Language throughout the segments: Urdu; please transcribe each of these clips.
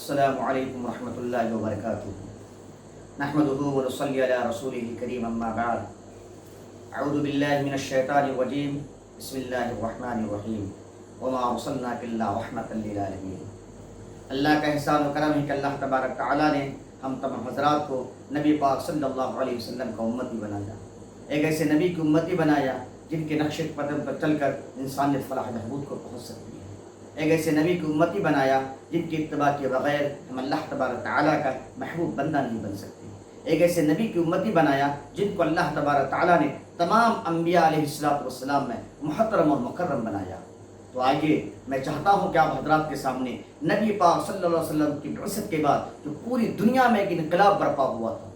السلام علیکم ورحمۃ اللہ وبرکاتہ نحمده ونصلی علی رسوله الکریم اما بعد اعوذ باللہ من الشیطان الرجیم بسم اللہ الرحمن الرحیم وما ارسلناک الا رحمۃ للعالمین۔ اللہ کا احسان و کرم ہے کہ اللہ تبارک تعالیٰ نے ہم تمام حضرات کو نبی پاک صلی اللہ علیہ وسلم کا امتی بنایا، ایک ایسے نبی کی امتی بنایا جن کے نقش قدم پر چل کر انسانیت فلاح بہبود کو پہنچ سکتی ہے، ایک ایسے نبی کی امتی بنایا جن کی اتباع کے بغیر ہم اللہ تبارک تعالیٰ کا محبوب بندہ نہیں بن سکتے، ایک ایسے نبی کی امتی بنایا جن کو اللہ تبارک تعالیٰ نے تمام انبیاء علیہ السلام میں محترم اور مکرم بنایا۔ تو آئیے میں چاہتا ہوں کہ آپ حضرات کے سامنے نبی پاک صلی اللہ علیہ وسلم کی بعثت کے بعد جو پوری دنیا میں ایک انقلاب برپا ہوا تھا،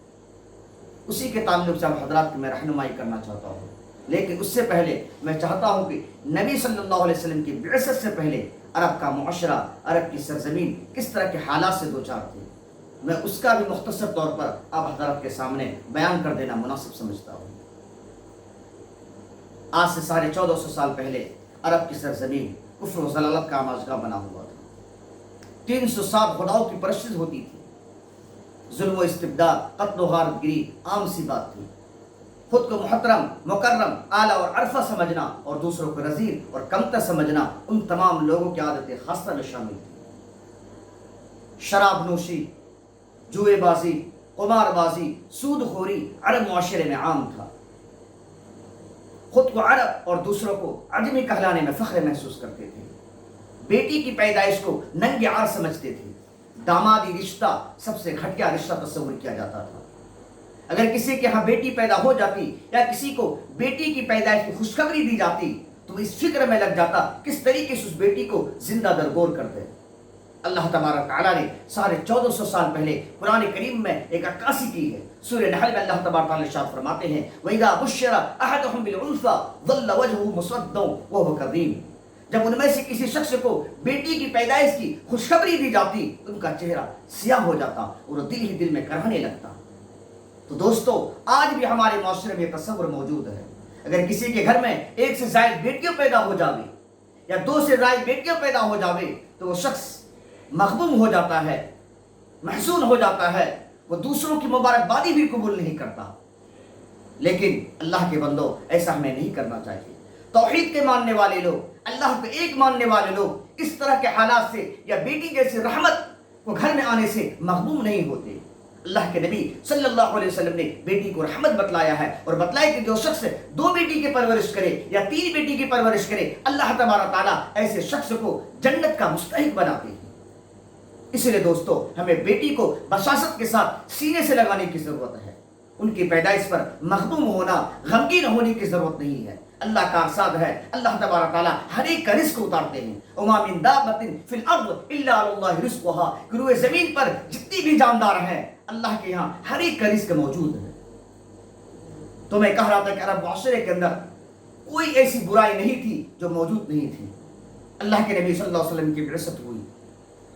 اسی کے تعلق سے آپ حضرات کی میں رہنمائی کرنا چاہتا ہوں۔ لیکن اس سے پہلے میں چاہتا ہوں کہ نبی صلی اللہ علیہ وسلم کی بعثت سے پہلے عرب کا معاشرہ، عرب کی سرزمین کس طرح کے حالات سے دوچار تھی، میں اس کا بھی مختصر طور پر آپ حضرات کے سامنے بیان کر دینا مناسب سمجھتا ہوں۔ آج سے 1450 سال پہلے عرب کی سرزمین کفر و ضلالت کا آماجگاہ بنا ہوا تھا، 360 خداؤں کی پرستش ہوتی تھی، ظلم و استبداد، قتل و غارت گری عام سی بات تھی، خود کو محترم، مکرم، اعلیٰ اور عرفہ سمجھنا اور دوسروں کو رذیل اور کمتر سمجھنا ان تمام لوگوں کی عادتیں خاصہ میں شامل تھی۔ شراب نوشی، جوئے بازی، قمار بازی، سود خوری عرب معاشرے میں عام تھا، خود کو عرب اور دوسروں کو عجمی کہلانے میں فخر محسوس کرتے تھے، بیٹی کی پیدائش کو ننگ عار سمجھتے تھے، دامادی رشتہ سب سے گھٹیا رشتہ تصور کیا جاتا تھا، اگر کسی کے ہاں بیٹی پیدا ہو جاتی یا کسی کو بیٹی کی پیدائش کی خوشخبری دی جاتی تو اس فکر میں لگ جاتا کس طریقے سے اس بیٹی کو زندہ درگور کر دے۔ اللہ تبارک تعالیٰ نے 1450 سال پہلے قرآن کریم میں ایک عکاسی کی ہے۔ سورہ نحل میں اللہ تبارک تعالیٰ ارشاد فرماتے ہیں وَإِذَا بُشِّرَ أَحَدُهُم بِالْأُنثَىٰ ظَلَّ وَجْهُهُ مُسْوَدًّا وَهُوَ كَظِيمٌ، جب ان میں سے کسی شخص کو بیٹی کی پیدائش کی خوشخبری دی جاتی تو ان کا چہرہ سیاہ ہو جاتا اور دل ہی دل میں کرانے لگتا۔ تو دوستو، آج بھی ہمارے معاشرے میں تصور موجود ہے، اگر کسی کے گھر میں ایک سے زائد بیٹیاں پیدا ہو جاوے یا 2 سے زائد بیٹیاں پیدا ہو جاوے تو وہ شخص مغبوم ہو جاتا ہے، محزون ہو جاتا ہے، وہ دوسروں کی مبارکبادی بھی قبول نہیں کرتا۔ لیکن اللہ کے بندو، ایسا ہمیں نہیں کرنا چاہیے۔ توحید کے ماننے والے لوگ، اللہ کو ایک ماننے والے لوگ اس طرح کے حالات سے یا بیٹی جیسی رحمت کو گھر میں آنے سے مغبوم نہیں ہوتے۔ اللہ کے نبی صلی اللہ علیہ وسلم نے بیٹی کو رحمت بتلایا ہے اور بتلایا کہ جو شخص 2 بیٹی کی پرورش کرے یا 3 بیٹی کی پرورش کرے، اللہ تبارک تعالیٰ ایسے شخص کو جنت کا مستحق بناتے ہیں۔ اس لیے دوستو، ہمیں بیٹی کو بشاشت کے ساتھ سینے سے لگانے کی ضرورت ہے، ان کی پیدائش پر مغموم ہونا، غمگین ہونے کی ضرورت نہیں ہے۔ اللہ کا ارشاد ہے، اللہ تبارک تعالیٰ ہر ایک کا رزق اتارتے ہیں، وَمَا مِن دَابَّةٍ فِي الْأَرْضِ إِلَّا عَلَى اللَّهِ رِزْقُهَا، کہ روئے زمین پر جتنی بھی جاندار ہیں اللہ کے یہاں ہر ایک کا رزق موجود ہے۔ تو میں کہہ رہا تھا کہ عرب معاشرے کے اندر کوئی ایسی برائی نہیں تھی جو موجود نہیں تھی۔ اللہ کے نبی صلی اللہ علیہ وسلم کی بعثت ہوئی،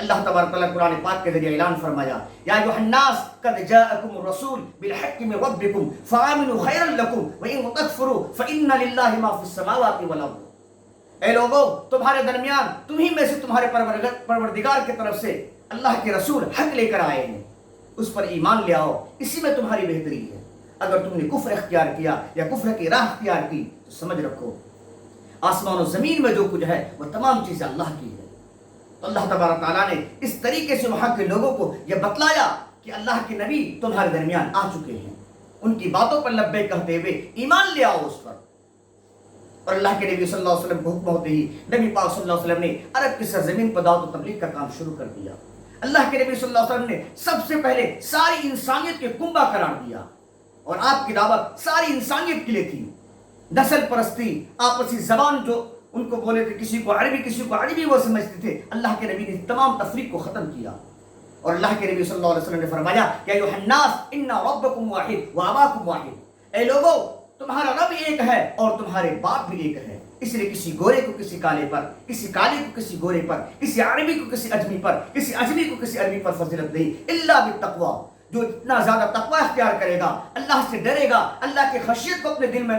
اللہ تبارک تعالیٰ قرآن پاک کے ذریعے اعلان فرمایا یا ایھا الناس قد جاءکم الرسول بالحق من ربکم فآمنوا خیرا لکم وإن تکفروا فإن للہ ما فی السماوات والارض، اے لوگو تمہارے درمیان تمہیں میں سے تمہارے پروردگار کی طرف سے اللہ کے رسول حق لے کر آئے ہیں، اس پر ایمان لے آؤ، اسی میں تمہاری بہتری ہے۔ اگر تم نے کفر اختیار کیا یا کفر کی راہ اختیار کی تو سمجھ رکھو آسمان و زمین میں جو کچھ ہے وہ تمام چیزیں اللہ کی ہے۔ تو اللہ تبارک تعالیٰ نے اس طریقے سے وہاں کے لوگوں کو یہ بتلایا کہ اللہ کے نبی تمہارے درمیان آ چکے ہیں، ان کی باتوں پر لبیک کہتے ہوئے ایمان لے آؤ اس پر۔ اور اللہ کے نبی صلی اللہ علیہ وسلم کو حکم ہوتے ہی نبی پاک صلی اللہ علیہ وسلم نے عرب کی سرزمین پر دعوت و تبلیغ کا کام شروع کر دیا۔ اللہ کے نبی صلی اللہ علیہ وسلم نے سب سے پہلے ساری انسانیت کے کنبہ قرار دیا، اور آپ کی دعوت ساری انسانیت کے لیے تھی۔ نسل پرستی، آپسی زبان جو ان کو بولے تھے، کسی کو عربی کسی کو عربی وہ سمجھتے تھے، اللہ کے نبی نے تمام تفریق کو ختم کیا۔ اور اللہ کے نبی صلی اللہ علیہ وسلم نے فرمایا یا ایھا الناس ان ربکم واحد واباکم واحد، اے لوگو تمہارا رب ایک ہے اور تمہارے باپ بھی ایک ہے۔ اس لیے کسی گورے کو کسی کالے پر، کسی کالے کو کسی گورے پر، کسی عربی کو کسی اجمی پر، کسی اجمی کو کسی عربی پر فضیلت نہیں، الا بالتقوی، جو اتنا زیادہ تقوی اختیار کرے گا، اللہ سے ڈرے گا، اللہ کی خشیت کو اپنے دل میں